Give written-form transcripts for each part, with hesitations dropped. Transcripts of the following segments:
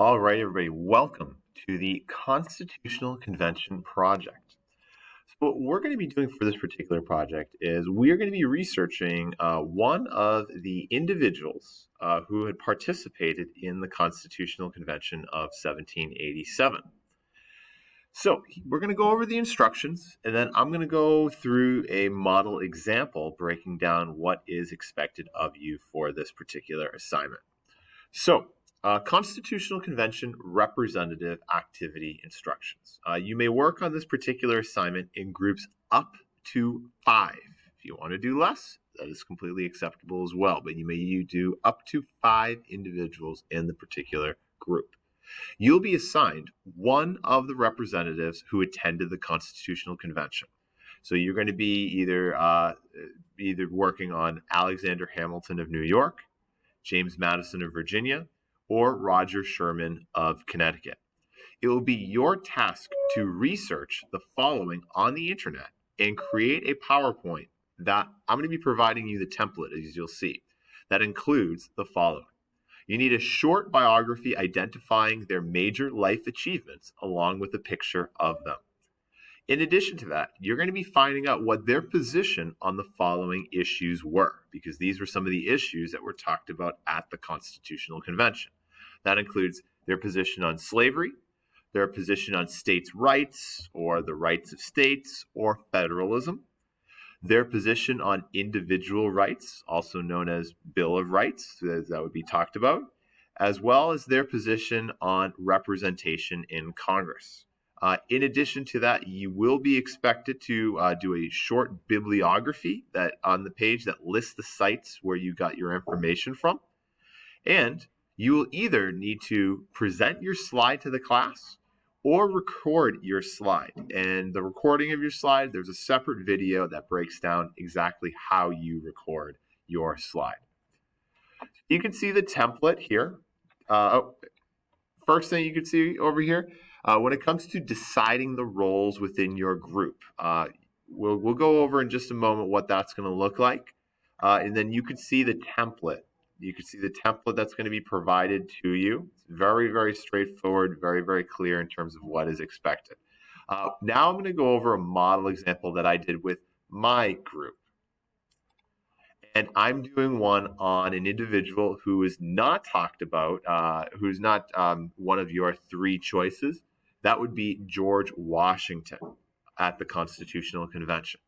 All right, everybody, welcome to the Constitutional Convention Project. So, what we're going to be doing for this particular project is we are going to be researching one of the individuals who had participated in the Constitutional Convention of 1787. So, we're going to go over the instructions, and then I'm going to go through a model example breaking down what is expected of you for this particular assignment. So, Constitutional Convention Representative Activity Instructions. You may work on this particular assignment in groups up to 5. If you want to do less, that is completely acceptable as well, but you may do up to 5 individuals in the particular group. You'll be assigned one of the representatives who attended the Constitutional Convention. So you're going to be either working on Alexander Hamilton of New York, James Madison of Virginia, or Roger Sherman of Connecticut. It will be your task to research the following on the internet and create a PowerPoint that I'm going to be providing you the template, as you'll see, that includes the following. You need a short biography identifying their major life achievements along with a picture of them. In addition to that, you're going to be finding out what their position on the following issues were, because these were some of the issues that were talked about at the Constitutional Convention. That includes their position on slavery, their position on states' rights or the rights of states or federalism, their position on individual rights, also known as Bill of Rights, that would be talked about, as well as their position on representation in Congress. In addition to that, you will be expected to do a short bibliography that on the page that lists the sites where you got your information from. And you will either need to present your slide to the class or record your slide. And the recording of your slide, there's a separate video that breaks down exactly how you record your slide. You can see the template here. First thing you can see over here, when it comes to deciding the roles within your group, we'll go over in just a moment what that's going to look like. And then you can see the template. You can see the template that's going to be provided to you. It's very, very straightforward, very, very clear in terms of what is expected. Now I'm going to go over a model example that I did with my group. And I'm doing one on an individual who is not talked about, who's not one of your 3 choices. That would be George Washington at the Constitutional Convention.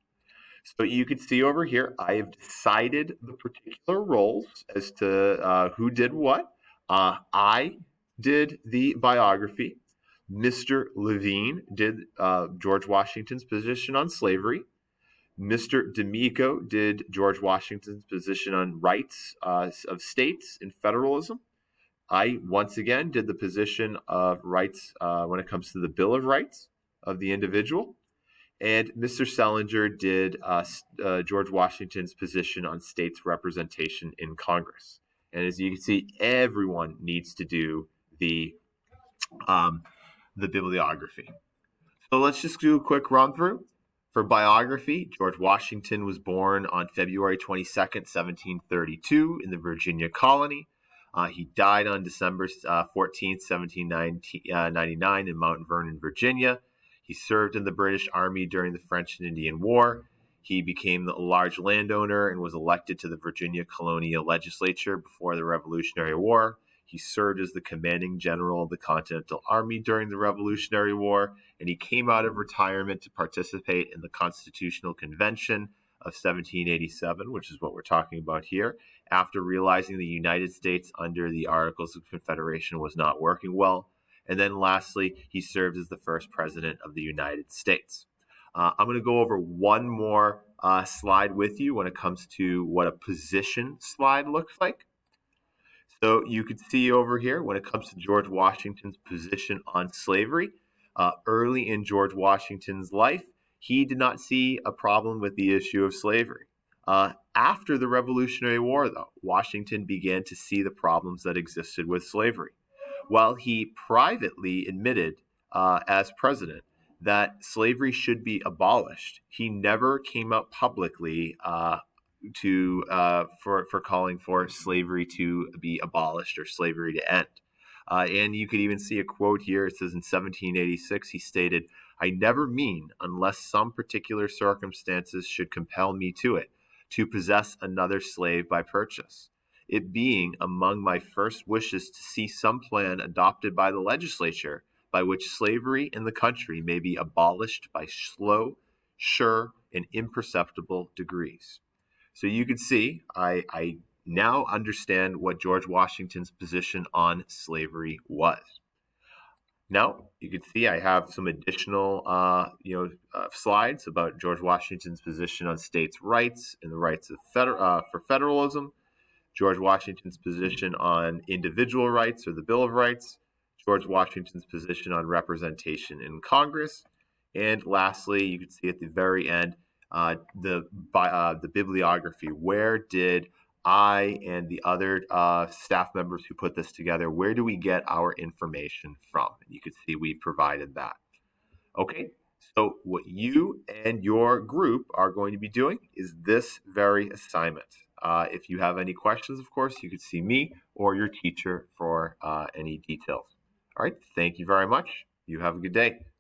So you can see over here, I have decided the particular roles as to who did what. I did the biography. Mr. Levine did George Washington's position on slavery. Mr. D'Amico did George Washington's position on rights of states and federalism. I, once again, did the position of rights when it comes to the Bill of Rights of the individual. And Mr. Selinger did George Washington's position on states' representation in Congress. And as you can see, everyone needs to do the bibliography. So let's just do a quick run through. For biography, George Washington was born on February 22nd, 1732 in the Virginia colony. He died on December 14th, 1799 in Mount Vernon, Virginia. He served in the British Army during the French and Indian War. He became a large landowner and was elected to the Virginia Colonial Legislature before the Revolutionary War. He served as the commanding general of the Continental Army during the Revolutionary War, and he came out of retirement to participate in the Constitutional Convention of 1787, which is what we're talking about here, after realizing the United States under the Articles of Confederation was not working well. And then lastly, he served as the first president of the United States. I'm going to go over one more slide with you when it comes to what a position slide looks like. So you can see over here when it comes to George Washington's position on slavery, early in George Washington's life, he did not see a problem with the issue of slavery. After the Revolutionary War, though, Washington began to see the problems that existed with slavery. While he privately admitted as president that slavery should be abolished, he never came out publicly for calling for slavery to be abolished or slavery to end. And you could even see a quote here. It says in 1786, he stated, "I never mean, unless some particular circumstances should compel me to it, to possess another slave by purchase, it being among my first wishes to see some plan adopted by the legislature by which slavery in the country may be abolished by slow, sure, and imperceptible degrees." So you can see, I now understand what George Washington's position on slavery was. Now you can see I have some additional, slides about George Washington's position on states' rights and the rights of for federalism, George Washington's position on individual rights or the Bill of Rights, George Washington's position on representation in Congress, and lastly, you can see at the very end the bibliography. Where did I and the other staff members who put this together, where do we get our information from? You can see we provided that. Okay, so what you and your group are going to be doing is this very assignment. If you have any questions, of course, you could see me or your teacher for any details. All right, thank you very much. You have a good day.